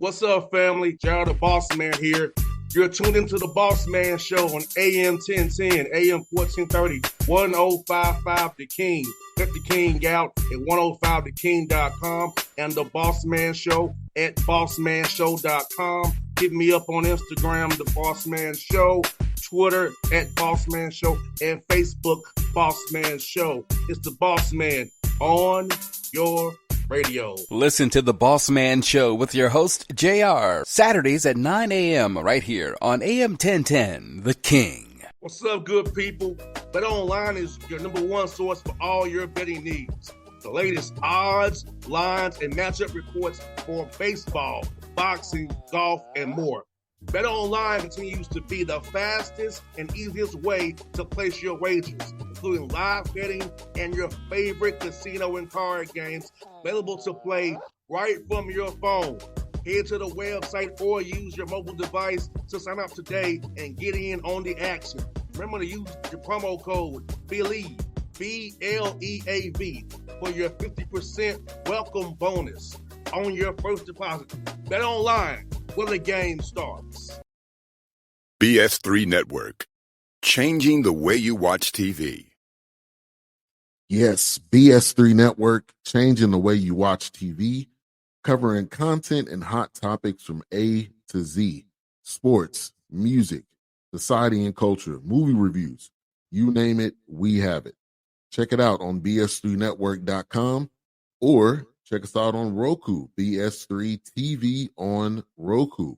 What's up, family? Gerald the Bossman here. You're tuned into the Bossman Show on AM 1010, AM 1430, 1055 The King. Check The King out at 105theking.com and the Bossman Show at bossmanshow.com. Hit me up on Instagram, The Bossman Show, Twitter at Bossman Show, and Facebook, Bossman Show. It's the Bossman on your radio. Listen to the Bossman Show with your host, JR, Saturdays at 9 a.m. right here on AM 1010, The King. What's up, good people? BetOnline is your number one source for all your betting needs. The latest odds, lines, and matchup reports for baseball, boxing, golf, and more. BetOnline continues to be the fastest and easiest way to place your wagers, including live betting and your favorite casino and card games available to play right from your phone. Head to the website or use your mobile device to sign up today and get in on the action. Remember to use your promo code BELIEVE, BLEAV, for your 50% welcome bonus on your first deposit. BetOnline, where the game starts. BS3 Network, changing the way you watch TV. Yes, BS3 Network, changing the way you watch TV, covering content and hot topics from A to Z, sports, music, society and culture, movie reviews, you name it, we have it. Check it out on bs3network.com or check us out on Roku, BS3 TV on Roku,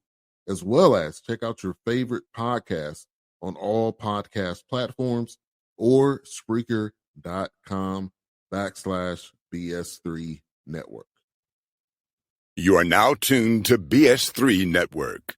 as well as check out your favorite podcast on all podcast platforms or Spreaker.com/BS3 Network. You are now tuned to BS3 Network.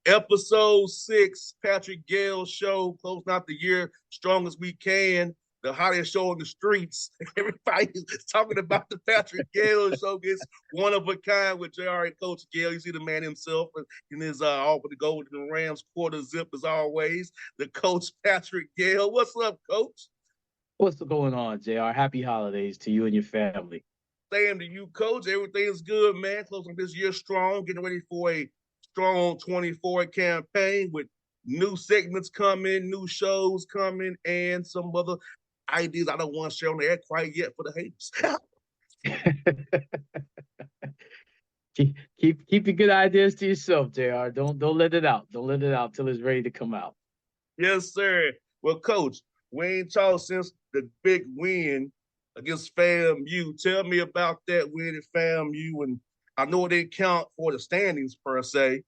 Episode 6, Patrick Gayle Show, closing out the year strong as we can. The hottest show on the streets. Everybody's talking about the Patrick Gayle Show. Gets one of a kind with JR and Coach Gayle. You see the man himself in his all with the Golden Rams quarter zip as always. The Coach Patrick Gayle. What's up, Coach? What's going on, JR? Happy holidays to you and your family. Same to you, Coach. Everything's good, man. Closing this year strong, getting ready for a strong 24 campaign with new segments coming, new shows coming, and some other ideas I don't want to share on the air quite yet for the haters. keep your good ideas to yourself, JR. Don't let it out. Don't let it out till it's ready to come out. Yes, sir. Well, Coach, we ain't talked since the big win against FAMU. Tell me about that win at FAMU. And I know it didn't count for the standings per se,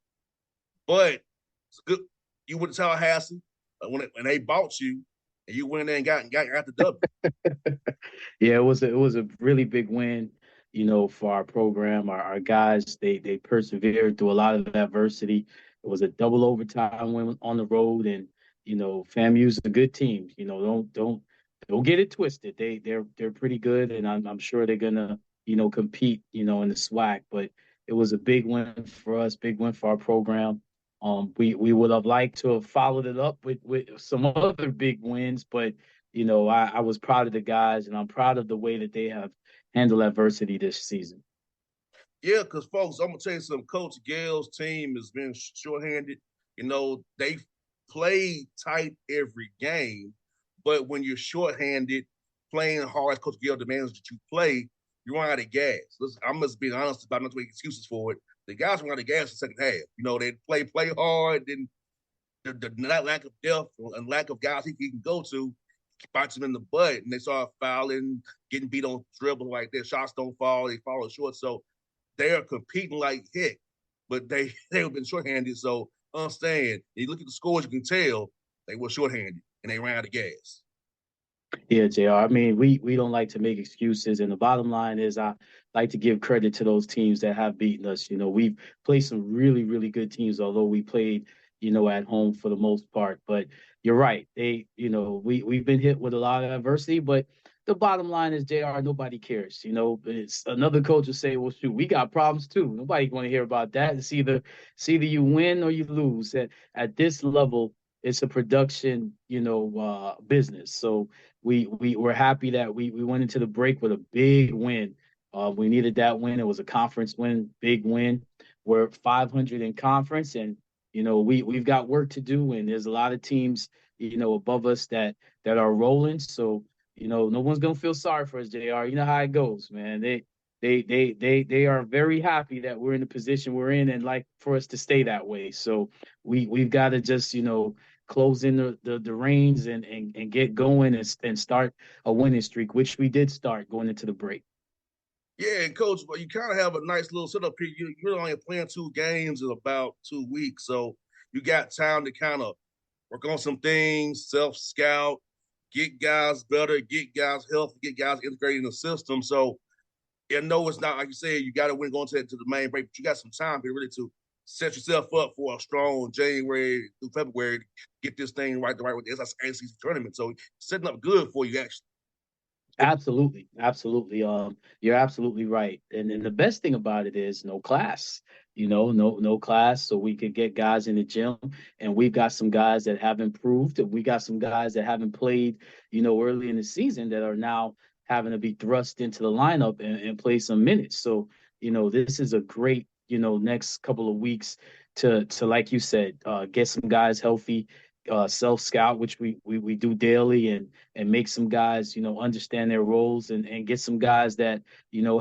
but it's good. You went to Tallahassee when they bought you, and you went in there and got the W. Yeah, it was a really big win, for our program. Our guys, they persevered through a lot of adversity. It was a double overtime win on the road, and FAMU's a good team. Don't get it twisted. They're pretty good, and I'm sure they're gonna compete, in the SWAC, but it was a big win for us, big win for our program. We would have liked to have followed it up with some other big wins, but, I was proud of the guys, and I'm proud of the way that they have handled adversity this season. Yeah, because, folks, I'm going to tell you something. Coach Gayle's team has been shorthanded. They played tight every game, but when you're shorthanded, playing hard, Coach Gayle demands that you play, you run out of gas. Listen, I'm just being honest about not to make excuses for it. The guys run out of gas in the second half. They play hard, then the lack of depth and lack of guys he can go to bites him in the butt, and they start fouling, getting beat on dribble like that. Shots don't fall, they fall short. So they are competing like heck, but they've been shorthanded. So understand. You look at the scores, you can tell they were shorthanded and they ran out of gas. Yeah, JR. I mean, we don't like to make excuses, and the bottom line is I like to give credit to those teams that have beaten us. You know, we've played some really, really good teams, although we played, at home for the most part. But you're right. We've been hit with a lot of adversity, but the bottom line is, JR, nobody cares. It's another coach will say, well, shoot, we got problems too. Nobody want to hear about that. It's either you win or you lose. At this level, it's a production, business. So we're happy that we went into the break with a big win. We needed that win. It was a conference win, big win. We're 500 in conference, and we've got work to do. And there's a lot of teams above us that are rolling. So no one's gonna feel sorry for us, Jr. You know how it goes, man. They are very happy that we're in the position we're in, and like for us to stay that way. So we've got to just close in the reins and get going and start a winning streak, which we did start going into the break. Yeah, and coach, well, you kind of have a nice little setup here. You're only playing 2 games in about 2 weeks, so you got time to kind of work on some things, self scout, get guys better, get guys healthy, get guys integrated in the system. So, no, it's not like you said, you got to win going to the main break, but you got some time here really to set yourself up for a strong January through February to get this thing right the right way with the SIC tournament. So, setting up good for you, actually. Absolutely, absolutely. You're absolutely right. And the best thing about it is no class. No class, so we could get guys in the gym. And we've got some guys that have improved. We got some guys that haven't played, early in the season that are now having to be thrust into the lineup and play some minutes. So, this is a great, next couple of weeks to like you said, get some guys healthy, self scout, which we do daily, and make some guys, understand their roles and get some guys that,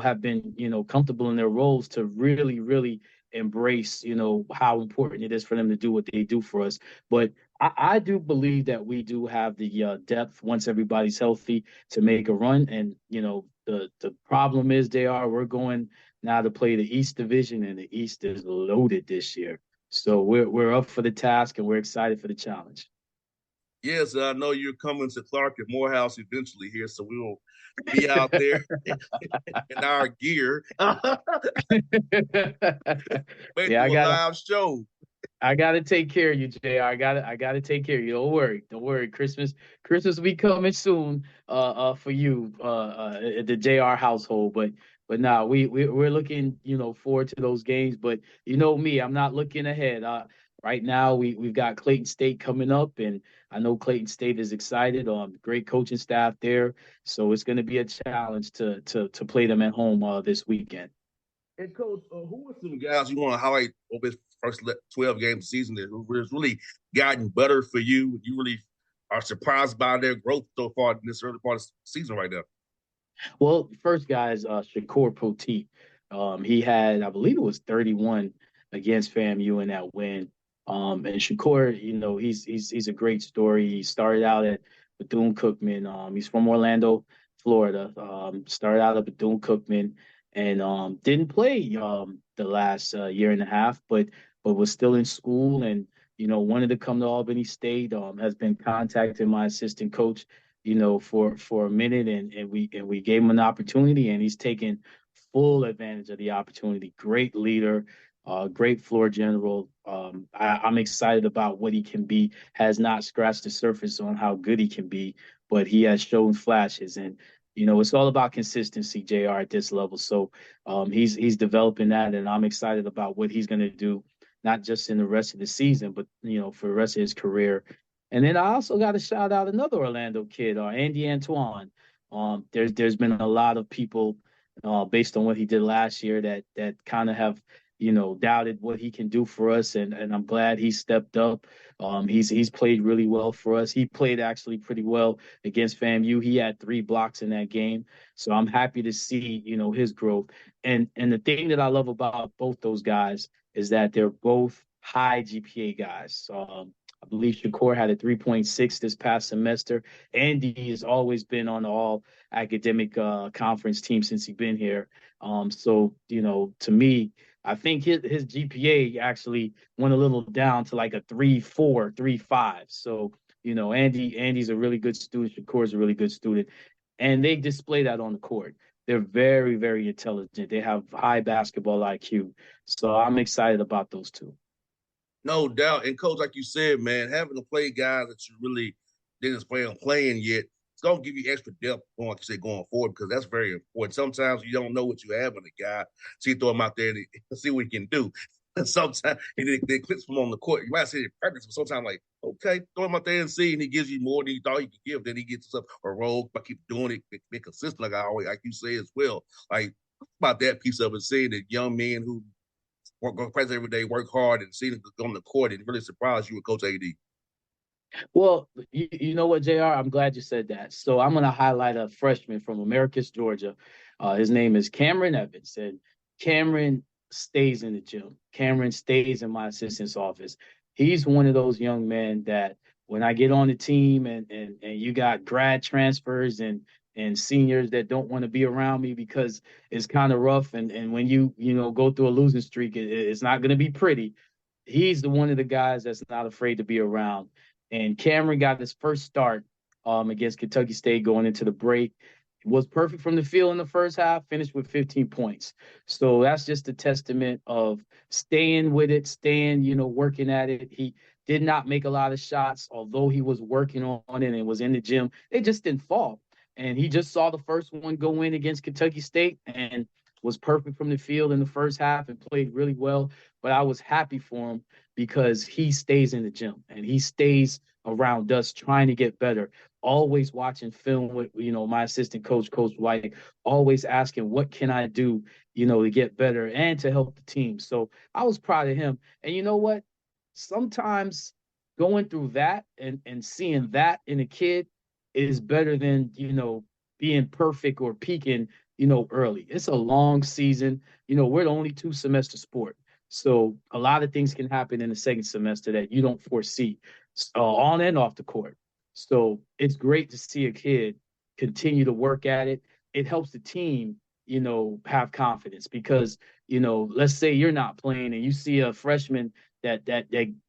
have been, comfortable in their roles to really, really embrace, how important it is for them to do what they do for us. But I do believe that we do have the depth once everybody's healthy to make a run. And, the problem is we're going now to play the East Division, and the East is loaded this year. So we're up for the task, and we're excited for the challenge. Yes, I know you're coming to Clark and Morehouse eventually here, so we will be out there in our gear. Wait Yeah, to a live show. I gotta take care of you, Jr. I gotta take care of you. Don't worry. Christmas will be coming soon. For you, the Jr. household. But now we're looking, forward to those games. But you know me, I'm not looking ahead. Right now we've got Clayton State coming up, and I know Clayton State is excited. Great coaching staff there, so it's going to be a challenge to play them at home this weekend. And coach, who are some guys you want to highlight over his first 12 game season that has really gotten better for you? You really are surprised by their growth so far in this early part of the season right now. Well, the first guy is Shakur Poteet. He had, I believe it was 31 against FAMU in that win. And Shakur, he's a great story. He started out at Bethune-Cookman. He's from Orlando, Florida. Started out at Bethune-Cookman and didn't play the last year and a half, but was still in school and wanted to come to Albany State. Has been contacting my assistant coach for a minute, and we gave him an opportunity, and he's taken full advantage of the opportunity. Great leader, great floor general. I'm excited about what he can be. Has not scratched the surface on how good he can be, but he has shown flashes, and it's all about consistency, Jr. At this level. So he's developing that, and I'm excited about what he's going to do, not just in the rest of the season, but for the rest of his career. And then I also got to shout out another Orlando kid, Andy Antoine. There's been a lot of people based on what he did last year that kind of have doubted what he can do for us, and I'm glad he stepped up. He's played really well for us. He played actually pretty well against FAMU. He had 3 blocks in that game, so I'm happy to see his growth. And the thing that I love about both those guys is that they're both high GPA guys. I believe Shakur had a 3.6 this past semester. Andy has always been on the all academic conference team since he's been here. So, to me, I think his GPA actually went a little down to like a 3.4, 3.5. So, Andy's a really good student. Shakur's a really good student. And they display that on the court. They're very, very intelligent. They have high basketball IQ. So I'm excited about those two. No doubt. And coach, like you said, man, having to play guys that you really didn't plan on playing yet, it's gonna give you extra depth, like you said, going forward, because that's very important. Sometimes you don't know what you have in a guy, so you throw him out there and see what he can do. And sometimes they clips him on the court. You might say it practice, but sometimes like, okay, throw him out there and see, and he gives you more than you thought he could give. Then he gets up a roll, but keep doing it, be consistent, like I always like you say as well. Like about that piece of it, seeing that young men who go practice every day, work hard, and see them go on the court, and really surprise you with Coach AD. Well, you know what, JR? I'm glad you said that. So I'm going to highlight a freshman from Americus, Georgia. His name is Cameron Evans, and Cameron stays in the gym. Cameron stays in my assistant's office. He's one of those young men that when I get on the team and you got grad transfers and seniors that don't want to be around me because it's kind of rough, and when you go through a losing streak, it's not going to be pretty. He's one of the guys that's not afraid to be around. And Cameron got his first start against Kentucky State going into the break. Was perfect from the field in the first half, finished with 15 points. So that's just a testament of staying with it, working at it. He did not make a lot of shots, although he was working on it and was in the gym. They just didn't fall. And he just saw the first one go in against Kentucky State and was perfect from the field in the first half and played really well. But I was happy for him because he stays in the gym and he stays around us trying to get better, always watching film with, my assistant coach, Coach White, always asking, what can I do, to get better and to help the team. So I was proud of him. And you know what? Sometimes going through that and seeing that in a kid is better than, being perfect or peaking, early. It's a long season. We're the only 2-semester sport. So a lot of things can happen in the second semester that you don't foresee on and off the court. So it's great to see a kid continue to work at it. It helps the team, have confidence because, let's say you're not playing and you see a freshman that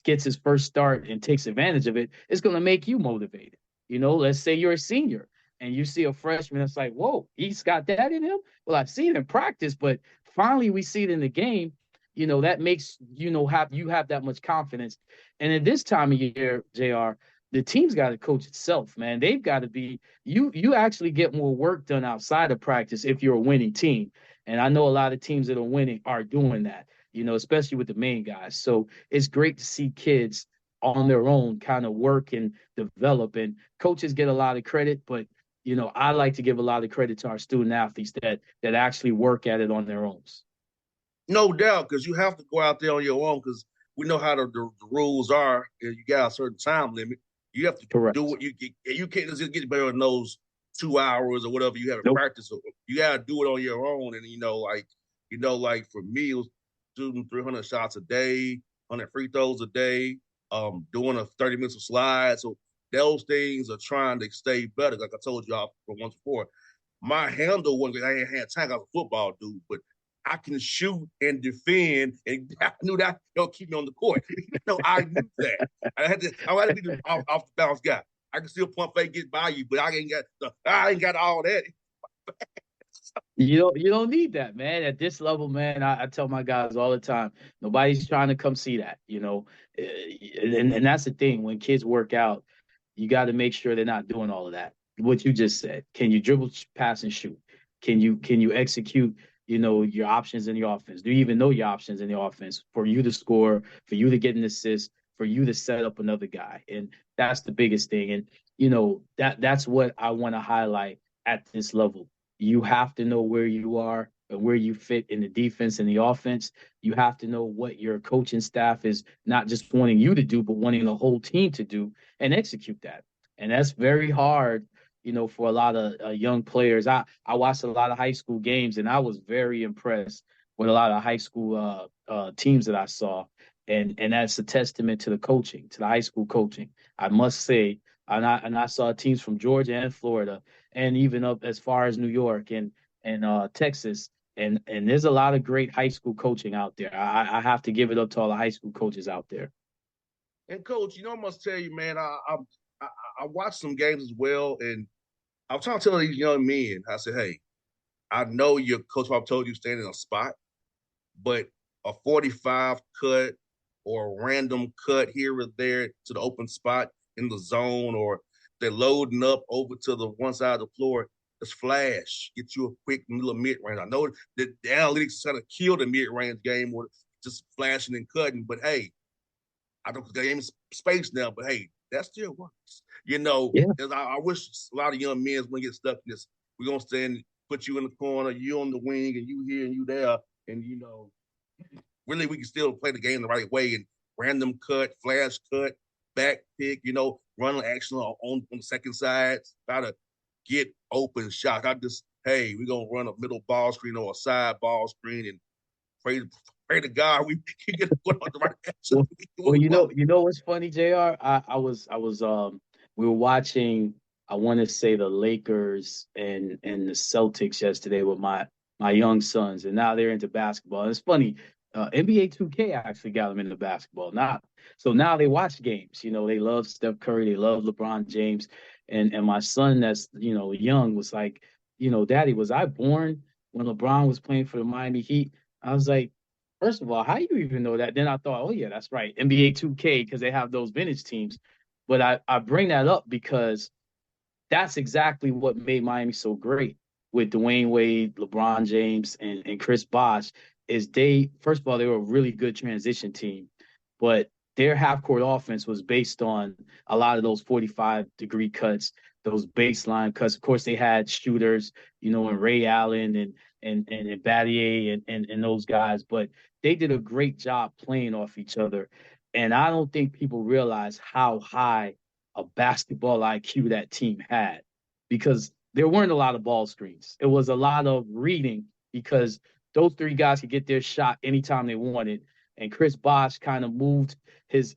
gets his first start and takes advantage of it. It's going to make you motivated. Let's say you're a senior and you see a freshman that's like, whoa, he's got that in him. Well, I've seen him practice, but finally we see it in the game. That makes, have that much confidence. And at this time of year, JR, the team's got to coach itself, man. They've got to be, you actually get more work done outside of practice if you're a winning team. And I know a lot of teams that are winning are doing that, especially with the main guys. So it's great to see kids on their own kind of work and develop. And coaches get a lot of credit, but, I like to give a lot of credit to our student athletes that actually work at it on their own. No doubt, because you have to go out there on your own because we know how the rules are, and you got a certain time limit. You have to Correct. do what you get. You can't just get better in those 2 hours or whatever you have in practice. You got to do it on your own. And like for me, it was shooting 300 shots a day, 100 free throws a day, doing a 30 minutes of slides. So those things are trying to stay better. Like I told y'all once before, my handle wasn't. I ain't had time. I was a football dude, but I can shoot and defend, and I knew that they'll keep me on the court. I knew that. I had to be the off the bounce guy. I can still pump fake, get by you, but I ain't got all that. You don't need that, man. At this level, man, I tell my guys all the time, nobody's trying to come see that, and that's the thing. When kids work out, you got to make sure they're not doing all of that. What you just said. Can you dribble, pass, and shoot? Can you execute, your options in the offense? Do you even know your options in the offense for you to score, for you to get an assist, for you to set up another guy? And that's the biggest thing. And, that's what I want to highlight at this level. You have to know where you are and where you fit in the defense and the offense. You have to know what your coaching staff is not just wanting you to do, but wanting the whole team to do and execute that. And that's very hard, for a lot of young players. I watched a lot of high school games, and I was very impressed with a lot of high school teams that I saw. And that's a testament to the coaching, to the high school coaching, I must say. And I saw teams from Georgia and Florida, and even up as far as New York and Texas. And there's a lot of great high school coaching out there. I have to give it up to all the high school coaches out there. And coach, I must tell you, man, I watched some games as well, and I was trying to tell these young men, I said, hey, I know your coach Bob told you stand in a spot, but a 45 cut or a random cut here or there to the open spot in the zone, or they're loading up over to the one side of the floor, just flash, get you a quick little mid-range. I know that the analytics kind of kill the mid-range game with just flashing and cutting, but hey, I don't the game is space now, but hey, that still works. Yeah. I wish a lot of young men wouldn't get stuck in this. We're gonna stand, put you in the corner, you on the wing, and you here and you there, and really we can still play the game the right way and random cut, flash cut, back pick, run action on the second side, try to get open shots. Hey, we're gonna run a middle ball screen or a side ball screen and pray to God we can get put on the right action. Well, what's funny, JR? We were watching, I want to say the Lakers and the Celtics yesterday with my young sons, and now they're into basketball. And it's funny, NBA 2K actually got them into basketball. Now they watch games. They love Steph Curry, they love LeBron James, and my son that's young was like, Daddy, was I born when LeBron was playing for the Miami Heat? I was like, first of all, how do you even know that? Then I thought, oh yeah, that's right, NBA 2K, because they have those vintage teams. But I bring that up because that's exactly what made Miami so great with Dwayne Wade, LeBron James, and Chris Bosh. Is first of all, they were a really good transition team, but their half court offense was based on a lot of those 45-degree cuts, those baseline cuts. Of course, they had shooters, and Ray Allen and Battier and those guys, but they did a great job playing off each other. And I don't think people realize how high a basketball IQ that team had, because there weren't a lot of ball screens. It was a lot of reading, because those three guys could get their shot anytime they wanted. And Chris Bosh kind of moved his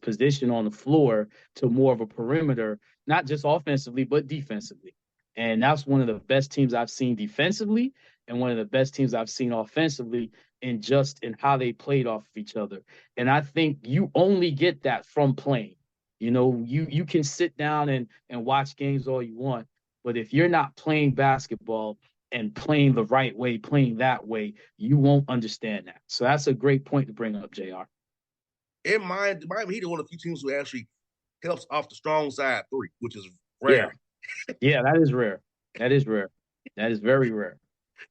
position on the floor to more of a perimeter, not just offensively, but defensively. And that's one of the best teams I've seen defensively, and one of the best teams I've seen offensively, in how they played off of each other. And I think you only get that from playing. You can sit down and watch games all you want, but if you're not playing basketball and playing the right way, playing that way, you won't understand that. So that's a great point to bring up, JR. In mind, Miami Heat are one of the few teams who actually helps off the strong side three, which is rare. Yeah, that is rare. That is rare. That is very rare.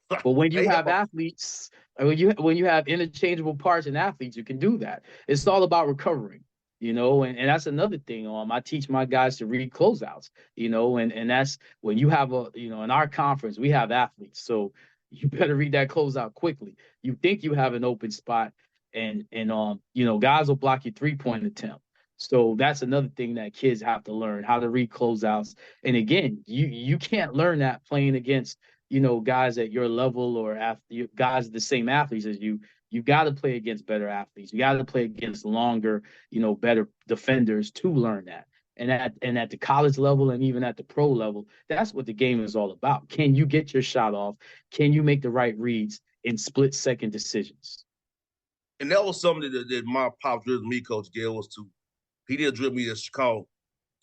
But when you have athletes, when you have interchangeable parts in athletes, you can do that. It's all about recovering, and that's another thing. I teach my guys to read closeouts, and that's when you have in our conference, we have athletes. So you better read that closeout quickly. You think you have an open spot, and guys will block your 3-point attempt. So that's another thing that kids have to learn, how to read closeouts. And again, you can't learn that playing against guys at your level, or guys the same athletes as you. You got to play against better athletes. You got to play against longer, better defenders to learn that. And at the college level, and even at the pro level, that's what the game is all about. Can you get your shot off? Can you make the right reads in split-second decisions? And that was something that my pop drilled me, Coach Gayle, he did drill me this called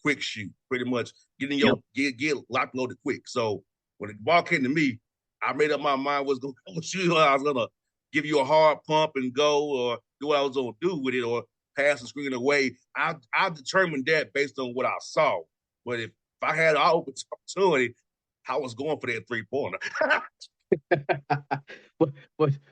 quick shoot, pretty much getting get locked loaded quick. So when the ball came to me, I made up my mind was going to shoot. I was going to give you a hard pump and go, or do what I was going to do with it, or pass the screen away. I determined that based on what I saw. But if I had an open opportunity, I was going for that 3-pointer.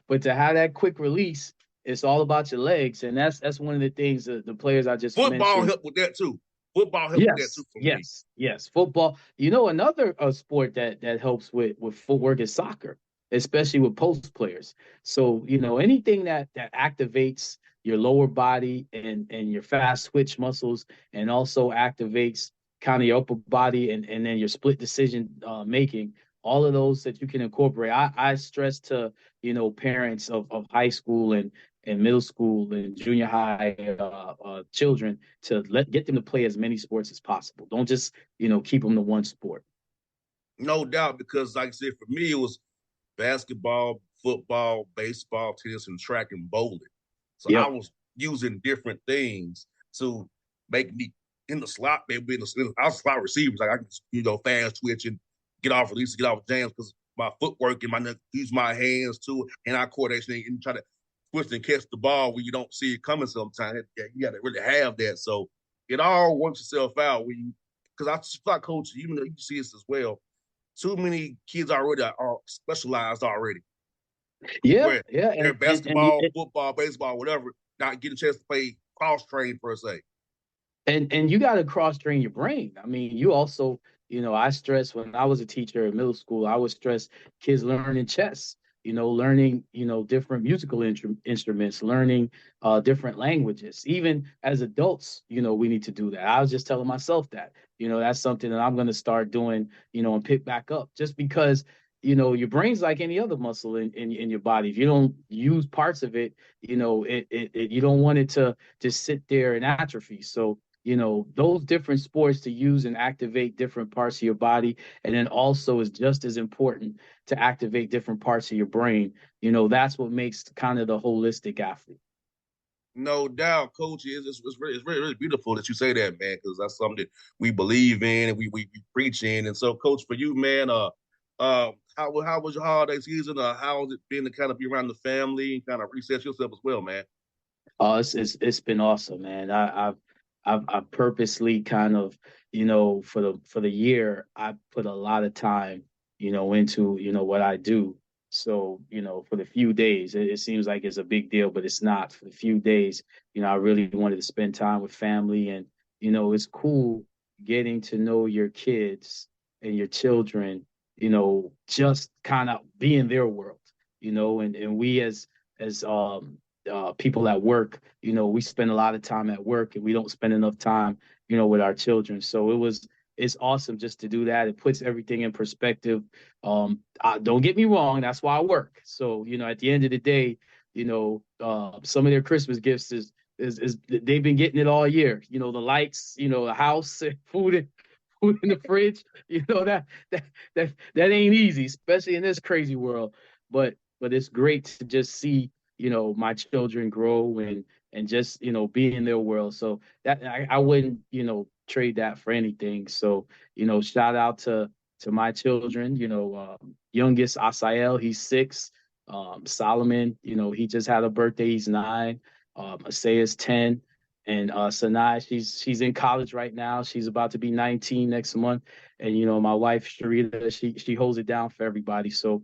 but to have that quick release, it's all about your legs, and that's one of the things that the players I just mentioned. Football helped with that too. With that too. Yes. Football. Another sport that helps with footwork is soccer, especially with post players. So anything that activates your lower body and your fast switch muscles, and also activates kind of your upper body and then your split decision making. All of those that you can incorporate. I stress to parents of high school and middle school and junior high children to get them to play as many sports as possible. Don't just keep them to one sport. No doubt, because like I said, for me it was basketball, football, baseball, tennis, and track and bowling. So I Yep. was using different things to make me in the slot, maybe I was slot receivers. Like I can, fast twitch and get off release, get off jams because my footwork and use my hands too, and our coordination and try to twist and catch the ball when you don't see it coming sometimes. You got to really have that. So it all works itself out when because I feel like coach, even though you see this as well, too many kids already are specialized already. Yeah, Where yeah, they're basketball, football, baseball, whatever, not getting a chance to play cross train per se. and you got to cross train your brain. I mean, you also, I stress when I was a teacher in middle school, I would stress kids learning chess, learning, different musical instruments, learning different languages. Even as adults, we need to do that. I was just telling myself that, that's something that I'm going to start doing, and pick back up just because, your brain's like any other muscle in your body. If you don't use parts of it, you don't want it to just sit there and atrophy. So, those different sports to use and activate different parts of your body. And then also is just as important to activate different parts of your brain. That's what makes kind of the holistic athlete. No doubt, coach. It's really beautiful that you say that, man, because that's something that we believe in and we preach in. And so, coach, for you, man, how was your holiday season? How has it been to kind of be around the family and kind of reset yourself as well, man? It's been awesome, man. I've purposely kind of, for the year, I put a lot of time, into, what I do. So, for the few days, it seems like it's a big deal, but it's not. For the few days, I really wanted to spend time with family, and it's cool getting to know your kids and your children, just kind of be in their world, and we as people at work, we spend a lot of time at work and we don't spend enough time, with our children. So it's awesome just to do that. It puts everything in perspective. Don't get me wrong, that's why I work. So, at the end of the day, some of their Christmas gifts is they've been getting it all year. The lights, the house, food in the fridge. That ain't easy, especially in this crazy world. But it's great to just see my children grow and just be in their world. So that I wouldn't trade that for anything. So shout out to my children. Youngest Asael, he's 6. Solomon, he just had a birthday, he's 9. Asaya's 10. And Sanai, she's in college right now. She's about to be 19 next month. And my wife Sharita, she holds it down for everybody. So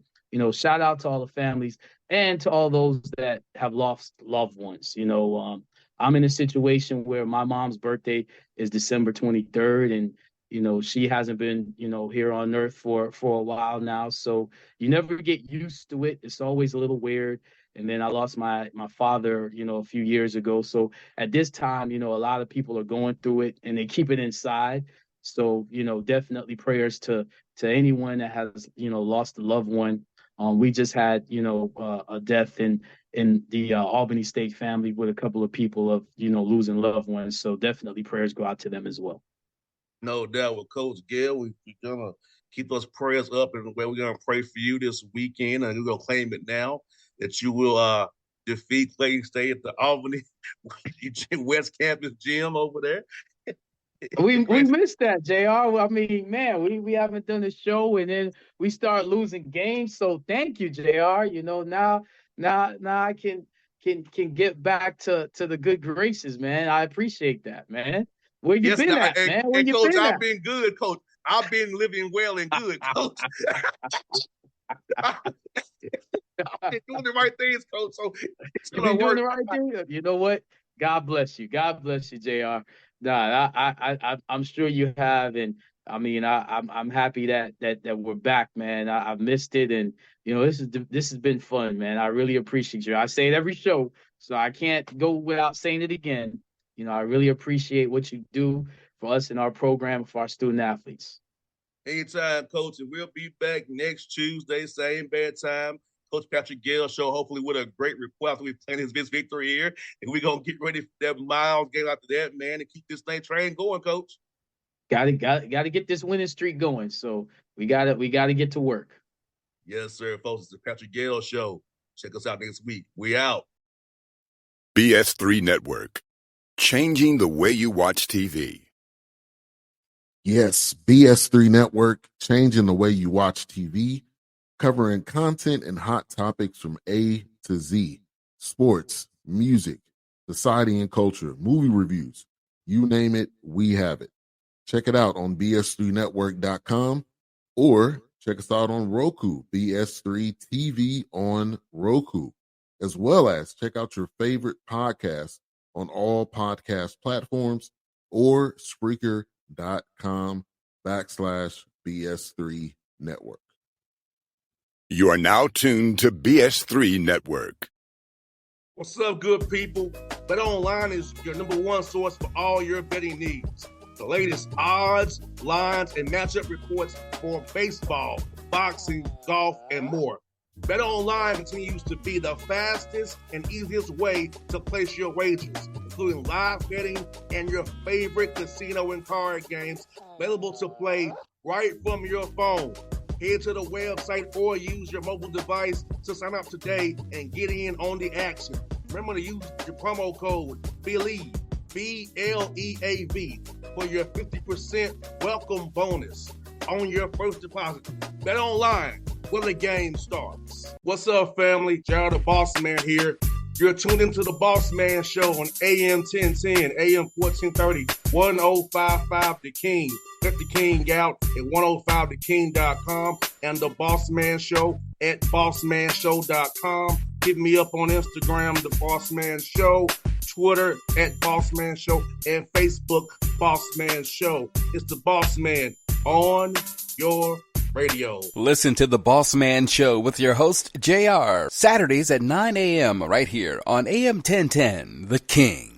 shout out to all the families and to all those that have lost loved ones. I'm in a situation where my mom's birthday is December 23rd, and she hasn't been here on earth for a while now. So you never get used to it. It's always a little weird. And then I lost my father, a few years ago. So at this time, a lot of people are going through it and they keep it inside. So, definitely prayers to anyone that has, lost a loved one. We just had, a death in the Albany State family with a couple of people of, losing loved ones. So definitely prayers go out to them as well. No doubt with Coach Gayle. We're gonna keep those prayers up, and we're gonna pray for you this weekend, and we're gonna claim it now that you will defeat Clayton State at the Albany West Campus gym over there. We missed that, JR. I mean, man, we haven't done a show and then we start losing games. So thank you, JR. Now I can get back to the good graces, man. I appreciate that, man. Where you Yes, been now, at, man? Where and you Coach, been I've at? been good, Coach. I've been living well and good, Coach. I've been doing the right things, Coach. So it's You gonna been doing work. the right thing. You know what? God bless you. God bless you, Jr. Nah, I'm sure you have, and I mean, I'm happy that we're back, man. I've missed it, and this has been fun, man. I really appreciate you. I say it every show, so I can't go without saying it again. I really appreciate what you do for us in our program for our student athletes. Anytime, Coach, and we'll be back next Tuesday, same bad time. Coach Patrick Gayle show, hopefully with a great report after we plan his victory here. And we're going to get ready for that Miles game after that, man, and keep this thing train going, Coach. Got to get this winning streak going. So we got to get to work. Yes, sir, folks. It's the Patrick Gayle Show. Check us out next week. We out. BS3 Network. Changing the way you watch TV. Yes, BS3 Network, changing the way you watch TV, covering content and hot topics from A to Z. Sports, music, society and culture, movie reviews. You name it, we have it. Check it out on bs3network.com or check us out on Roku, BS3 TV on Roku, as well as check out your favorite podcast on all podcast platforms or Spreaker.com/BS3 Network. You are now tuned to BS3 Network. What's up, good people? Bet Online is your number one source for all your betting needs. The latest odds, lines, and matchup reports for baseball, boxing, golf, and more. Bet Online continues to be the fastest and easiest way to place your wagers, including live betting and your favorite casino and card games available to play right from your phone. Head to the website or use your mobile device to sign up today and get in on the action. Remember to use your promo code BELIEVE, BLEAV, for your 50% welcome bonus on your first deposit. Bet Online, where the game starts. What's up, family? Jared the Bossman here. You're tuned into the Bossman Show on AM 1010, AM 1430, 1055 The King. Check The King out at 105theking.com and the Bossman Show at bossmanshow.com. Hit me up on Instagram, The Bossman Show, Twitter at Bossman Show, and Facebook, Bossman Show. It's the Bossman on your radio. Listen to The Bossman Show with your host, JR, Saturdays at 9 a.m. right here on AM 1010, The King.